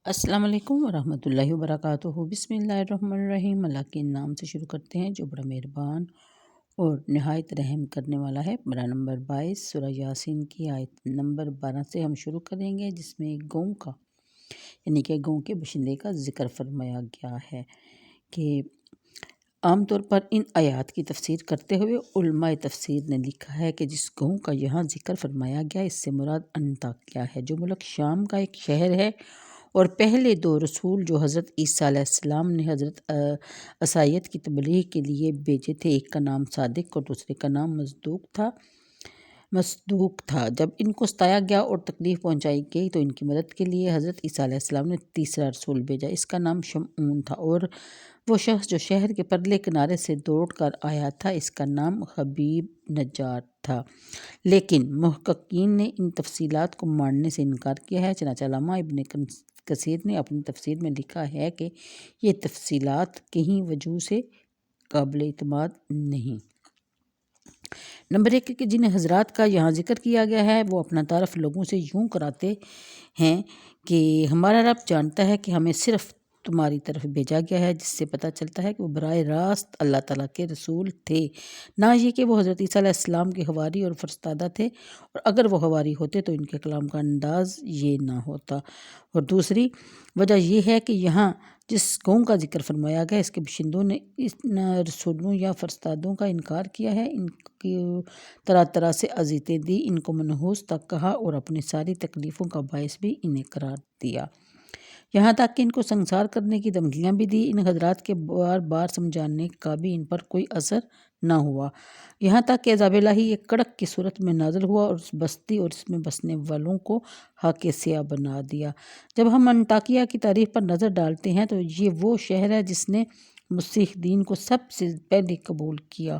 السلام علیکم ورحمۃ اللہ وبرکاتہ۔ بسم اللہ الرحمن الرحیم۔ اللہ کے نام سے شروع کرتے ہیں جو بڑا مہربان اور نہایت رحم کرنے والا ہے۔ پارہ نمبر 22 سورہ یاسین کی آیت نمبر 12 سے ہم شروع کریں گے، جس میں گاؤں کا یعنی کہ گاؤں کے باشندے کا ذکر فرمایا گیا ہے کہ عام طور پر ان آیات کی تفسیر کرتے ہوئے علماء تفسیر نے لکھا ہے کہ جس گاؤں کا یہاں ذکر فرمایا گیا اس سے مراد انطاکیہ ہے، جو ملک شام کا ایک شہر ہے، اور پہلے دو رسول جو حضرت عیسیٰ علیہ السلام نے حضرت عیسائیت کی تبلیغ کے لیے بھیجے تھے، ایک کا نام صادق اور دوسرے کا نام مصدوق تھا۔ جب ان کو ستایا گیا اور تکلیف پہنچائی گئی تو ان کی مدد کے لیے حضرت عیسیٰ علیہ السلام نے تیسرا رسول بھیجا، اس کا نام شمعون تھا، اور وہ شخص جو شہر کے پرلے کنارے سے دوڑ کر آیا تھا اس کا نام حبیب نجار تھا۔ لیکن محققین نے ان تفصیلات کو ماننے سے انکار کیا ہے۔ چنانچہ علامہ ابن کثیر نے اپنی تفسیر میں لکھا ہے کہ یہ تفصیلات کہیں وجہ سے قابل اعتماد نہیں۔ نمبر 1 کہ جن حضرات کا یہاں ذکر کیا گیا ہے وہ اپنا تعارف لوگوں سے یوں کراتے ہیں کہ ہمارا رب جانتا ہے کہ ہمیں صرف تمہاری طرف بھیجا گیا ہے، جس سے پتہ چلتا ہے کہ وہ براہ راست اللہ تعالیٰ کے رسول تھے، نہ یہ کہ وہ حضرت عیسیٰ علیہ السلام کے حواری اور فرستادہ تھے، اور اگر وہ حواری ہوتے تو ان کے کلام کا انداز یہ نہ ہوتا۔ اور دوسری وجہ یہ ہے کہ یہاں جس قوم کا ذکر فرمایا گیا اس کے باشندوں نے ان رسولوں یا فرستادوں کا انکار کیا ہے، ان کی طرح طرح سے اذیتیں دی، ان کو منحوس تک کہا اور اپنی ساری تکلیفوں کا باعث بھی انہیں قرار دیا، یہاں تک کہ ان کو سنسار کرنے کی دھمکیاں بھی دی۔ ان حضرات کے بار بار سمجھانے کا بھی ان پر کوئی اثر نہ ہوا، یہاں تک کہ عذاب الہی ایک کڑک کی صورت میں نازل ہوا اور اس بستی اور اس میں بسنے والوں کو خاک سیاہ بنا دیا۔ جب ہم انطاکیہ کی تاریخ پر نظر ڈالتے ہیں تو یہ وہ شہر ہے جس نے مسیح دین کو سب سے پہلے قبول کیا،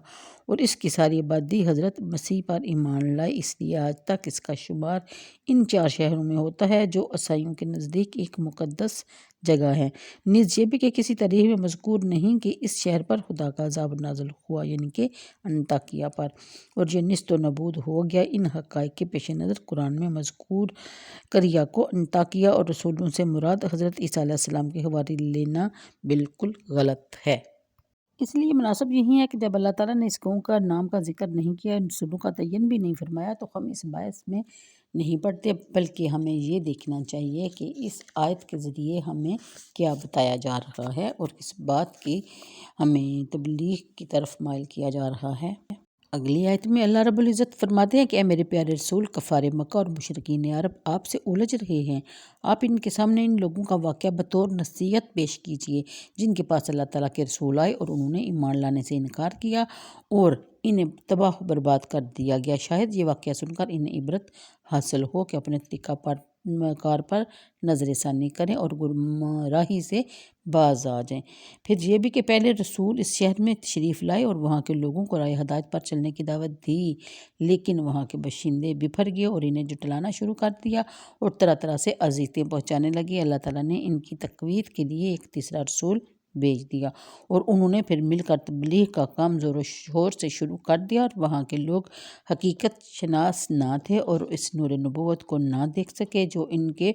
اور اس کی ساری آبادی حضرت مسیح پر ایمان لائے، اس لیے آج تک اس کا شمار ان 4 شہروں میں ہوتا ہے جو عیسائیوں کے نزدیک ایک مقدس جگہ ہے۔ نیز یہ بھی کہ کسی تاریخ میں مذکور نہیں کہ اس شہر پر خدا کا عذاب نازل ہوا، یعنی کہ انطاکیہ پر، اور یہ نیست و نابود ہو گیا۔ ان حقائق کے پیش نظر قرآن میں مذکور قریہ کو انطاکیہ اور رسولوں سے مراد حضرت عیسیٰ علیہ السلام کے حواری لینا بالکل غلط ہے۔ اس لیے مناسب یہی ہے کہ جب اللہ تعالیٰ نے اس قوم کا نام کا ذکر نہیں کیا، ان رسولوں کا تعین بھی نہیں فرمایا، تو ہم اس باعث میں نہیں پڑھتے، بلکہ ہمیں یہ دیکھنا چاہیے کہ اس آیت کے ذریعے ہمیں کیا بتایا جا رہا ہے اور کس بات کی ہمیں تبلیغ کی طرف مائل کیا جا رہا ہے۔ اگلی آیت میں اللہ رب العزت فرماتے ہیں کہ اے میرے پیارے رسول، کفار مکہ اور مشرکین عرب آپ سے الجھ رہے ہیں، آپ ان کے سامنے ان لوگوں کا واقعہ بطور نصیحت پیش کیجئے جن کے پاس اللہ تعالیٰ کے رسول آئے اور انہوں نے ایمان لانے سے انکار کیا اور انہیں تباہ و برباد کر دیا گیا، شاید یہ واقعہ سن کر انہیں عبرت حاصل ہو کہ اپنے طریقہ کار پر نظر ثانی کریں اور گمراہی سے باز آ جائیں۔ پھر یہ بھی کہ پہلے رسول اس شہر میں تشریف لائے اور وہاں کے لوگوں کو راہ ہدایت پر چلنے کی دعوت دی، لیکن وہاں کے باشندے بپھر گئے اور انہیں جھٹلانا شروع کر دیا اور طرح طرح سے اذیتیں پہنچانے لگے۔ اللہ تعالیٰ نے ان کی تقویت کے لیے ایک تیسرا رسول بھیج دیا اور انہوں نے پھر مل کر تبلیغ کا کام زور و شور سے شروع کر دیا، اور وہاں کے لوگ حقیقت شناس نہ تھے اور اس نور نبوت کو نہ دیکھ سکے جو ان کے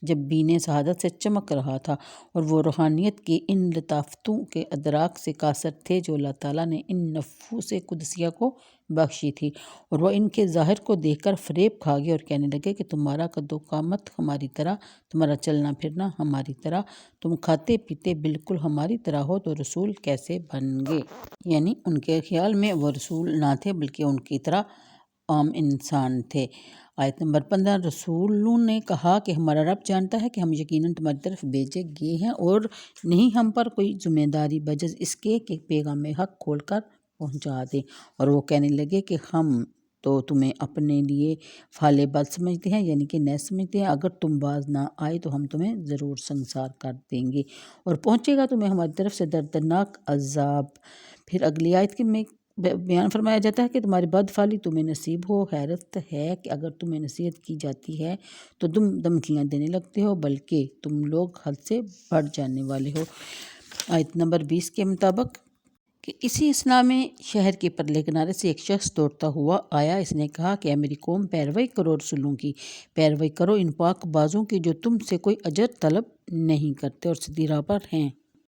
جبین شہادت سے چمک رہا تھا، اور وہ روحانیت کی ان لطافتوں کے ادراک سے قاصر تھے جو اللہ تعالیٰ نے ان نفوس قدسیہ کو بخشی تھی، اور وہ ان کے ظاہر کو دیکھ کر فریب کھا گئے اور کہنے لگے کہ تمہارا قد و قامت ہماری طرح، تمہارا چلنا پھرنا ہماری طرح، تم کھاتے پیتے بالکل ہماری طرح ہو تو رسول کیسے بن گے؟ یعنی ان کے خیال میں وہ رسول نہ تھے بلکہ ان کی طرح عام انسان تھے۔ آیت نمبر 15 رسولوں نے کہا کہ ہمارا رب جانتا ہے کہ ہم یقیناً تمہاری طرف بھیجے گئے ہیں اور نہیں ہم پر کوئی ذمہ داری بجز اس کے کہ پیغام حق کھول کر پہنچا دیں، اور وہ کہنے لگے کہ ہم تو تمہیں اپنے لیے فعال بد سمجھتے ہیں، یعنی کہ نیز سمجھتے ہیں، اگر تم باز نہ آئے تو ہم تمہیں ضرور سنسار کر دیں گے اور پہنچے گا تمہیں ہماری طرف سے دردناک عذاب۔ پھر اگلی آیت میں بیان فرمایا جاتا ہے کہ تمہاری بد فعلی تمہیں نصیب ہو، حیرت ہے کہ اگر تمہیں نصیحت کی جاتی ہے تو تم دھمکیاں دینے لگتے ہو، بلکہ تم لوگ حد سے بڑھ جانے والے ہو۔ آیت نمبر 20 کے مطابق کہ اسی اثناء میں شہر کے پرلے کنارے سے ایک شخص دوڑتا ہوا آیا، اس نے کہا کہ اے میری قوم، پیروی کرو رسولوں کی، پیروی کرو ان پاک بازوں کی جو تم سے کوئی اجر طلب نہیں کرتے اور سیدھی راہ پر ہیں۔